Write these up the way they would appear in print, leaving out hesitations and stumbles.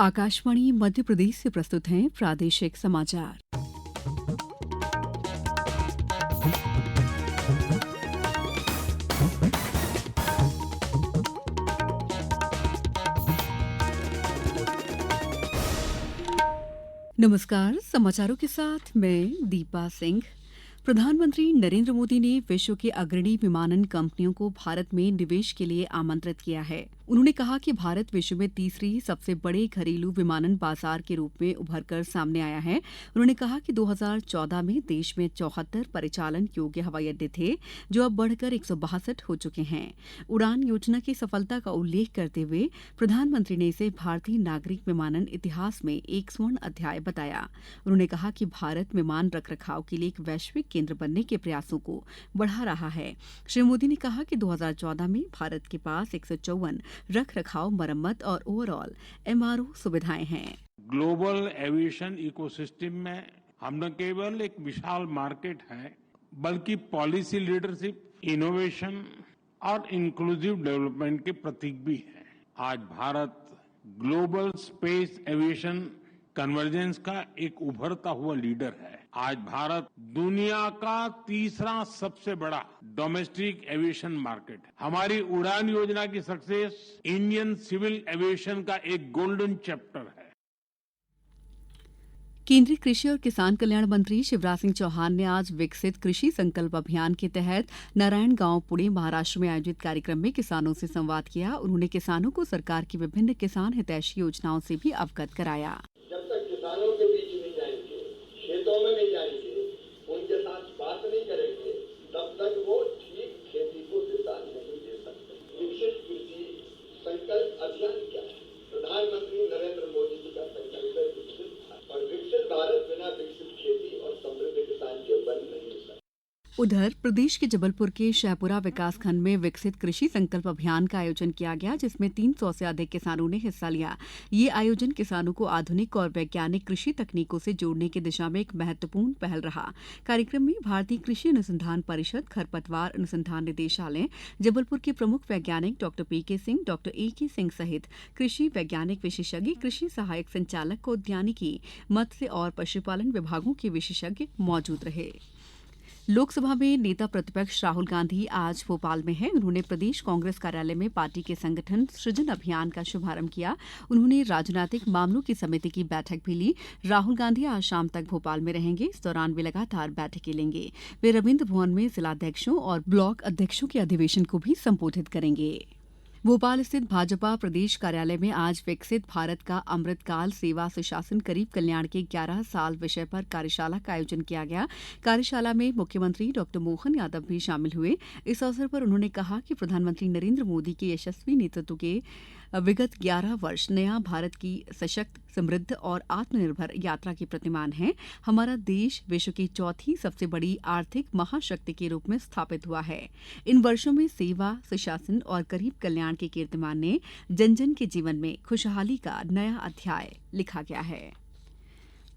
आकाशवाणी मध्य प्रदेश से प्रस्तुत हैं प्रादेशिक समाचार। नमस्कार, समाचारों के साथ मैं दीपा सिंह। प्रधानमंत्री नरेंद्र मोदी ने विश्व की अग्रणी विमानन कंपनियों को भारत में निवेश के लिए आमंत्रित किया है। उन्होंने कहा कि भारत विश्व में तीसरी सबसे बड़े घरेलू विमानन बाजार के रूप में उभरकर सामने आया है। उन्होंने कहा कि 2014 में देश में 74 परिचालन योग्य हवाई अड्डे थे, जो अब बढ़कर 162 हो चुके हैं। उड़ान योजना की सफलता का उल्लेख करते हुए प्रधानमंत्री ने इसे भारतीय नागरिक विमानन इतिहास में एक स्वर्ण अध्याय बताया। उन्होंने कहा कि भारत विमान रखरखाव के लिए एक वैश्विक केंद्र बनने के प्रयासों को बढ़ा रहा है। श्री मोदी ने कहा कि 2014 में भारत के पास 154 रख रखाव, मरम्मत और ओवरऑल एमआरओ सुविधाएं हैं। ग्लोबल एविएशन इकोसिस्टम में हम न केवल एक विशाल मार्केट है, बल्कि पॉलिसी लीडरशिप, इनोवेशन और इंक्लूसिव डेवलपमेंट के प्रतीक भी है। आज Bharat global space aviation convergence का एक उभरता हुआ लीडर है। आज भारत दुनिया का तीसरा सबसे बड़ा डोमेस्टिक एविएशन मार्केट है। हमारी उड़ान योजना की सक्सेस इंडियन सिविल एविएशन का एक गोल्डन चैप्टर है। केंद्रीय कृषि और किसान कल्याण मंत्री शिवराज सिंह चौहान ने आज विकसित कृषि संकल्प अभियान के तहत नारायणगांव, पुणे, महाराष्ट्र में आयोजित कार्यक्रम में किसानों से संवाद किया। उन्होंने किसानों को सरकार की विभिन्न किसान हितैषी योजनाओं से भी अवगत कराया। जब तक किसानों के बीच नहीं जाएंगे, खेतों में नहीं जाएंगे, उनके साथ बात नहीं करेंगे, तब तक वो ठीक खेती को दिशा नहीं दे सकते। विकसित कृषि संकल्प अभियान क्या है? प्रधानमंत्री नरेंद्र मोदी जी का संकल्प है विकसित भारत, और विकसित भारत बिना विकसित खेती और समृद्ध किसान के बन नहीं सकता। उधर प्रदेश के जबलपुर के शहपुरा विकासखंड में विकसित कृषि संकल्प अभियान का आयोजन किया गया, जिसमें 300 से अधिक किसानों ने हिस्सा लिया। ये आयोजन किसानों को आधुनिक और वैज्ञानिक कृषि तकनीकों से जोड़ने की दिशा में एक महत्वपूर्ण पहल रहा। कार्यक्रम में भारतीय कृषि अनुसंधान परिषद, खरपतवार अनुसंधान निदेशालय, जबलपुर के प्रमुख वैज्ञानिक डॉ पीके सिंह, डॉ ए.के. सिंह सहित कृषि वैज्ञानिक विशेषज्ञ, कृषि सहायक संचालक, उद्यानिकी, मत्स्य और पशुपालन विभागों के विशेषज्ञ मौजूद रहे। लोकसभा में नेता प्रतिपक्ष राहुल गांधी आज भोपाल में हैं। उन्होंने प्रदेश कांग्रेस कार्यालय में पार्टी के संगठन सृजन अभियान का शुभारंभ किया। उन्होंने राजनीतिक मामलों की समिति की बैठक भी ली। राहुल गांधी आज शाम तक भोपाल में रहेंगे। इस दौरान वे लगातार बैठकें लेंगे। वे रविन्द्र भवन में जिलाध्यक्षों और ब्लॉक अध्यक्षों के अधिवेशन को भी संबोधित करेंगे। भोपाल स्थित भाजपा प्रदेश कार्यालय में आज विकसित भारत का अमृतकाल सेवा सुशासन गरीब कल्याण के 11 साल विषय पर कार्यशाला का आयोजन किया गया। कार्यशाला में मुख्यमंत्री डॉ मोहन यादव भी शामिल हुए। इस अवसर पर उन्होंने कहा कि प्रधानमंत्री नरेंद्र मोदी के यशस्वी नेतृत्व के विगत 11 वर्ष नया भारत की सशक्त, समृद्ध और आत्मनिर्भर यात्रा के प्रतिमान हैं। हमारा देश विश्व की चौथी सबसे बड़ी आर्थिक महाशक्ति के रूप में स्थापित हुआ है। इन वर्षों में सेवा, सुशासन और गरीब कल्याण के कीर्तिमान ने जन जन के जीवन में खुशहाली का नया अध्याय लिखा गया है।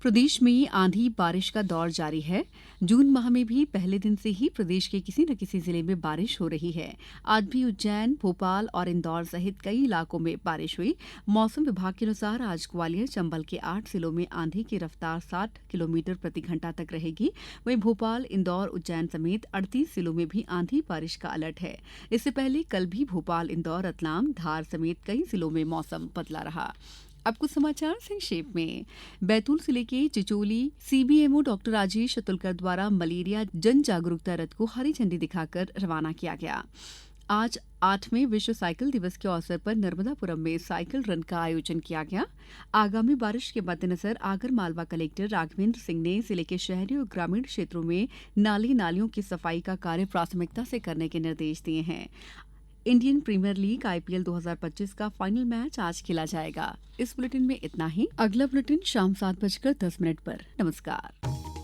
प्रदेश में आंधी बारिश का दौर जारी है। जून माह में भी पहले दिन से ही प्रदेश के किसी न किसी जिले में बारिश हो रही है। आज भी उज्जैन, भोपाल और इंदौर सहित कई इलाकों में बारिश हुई। मौसम विभाग के अनुसार आज ग्वालियर, चंबल के 8 जिलों में आंधी की रफ्तार 60 किलोमीटर प्रति घंटा तक रहेगी। वहीं भोपाल, इंदौर, उज्जैन समेत 38 जिलों में भी आंधी बारिश का अलर्ट है। इससे पहले कल भी भोपाल, इंदौर, रतलाम, धार समेत कई जिलों में मौसम बदला रहा। अब कुछ समाचार संक्षेप में। बैतूल जिले के चिचोली सीबीएमओ डॉक्टर राजेश अतुलकर द्वारा मलेरिया जन जागरूकता रथ को हरी झंडी दिखाकर रवाना किया गया। आज 8वें विश्व साइकिल दिवस के अवसर पर नर्मदापुरम में साइकिल रन का आयोजन किया गया। आगामी बारिश के मद्देनजर आगर मालवा कलेक्टर राघवेंद्र सिंह ने जिले के शहरी और ग्रामीण क्षेत्रों में नालियों की सफाई का कार्य प्राथमिकता से करने के निर्देश दिए हैं। इंडियन प्रीमियर लीग आईपीएल 2025 का फाइनल मैच आज खेला जाएगा। इस बुलेटिन में इतना ही। अगला बुलेटिन शाम 7:10 पर। नमस्कार।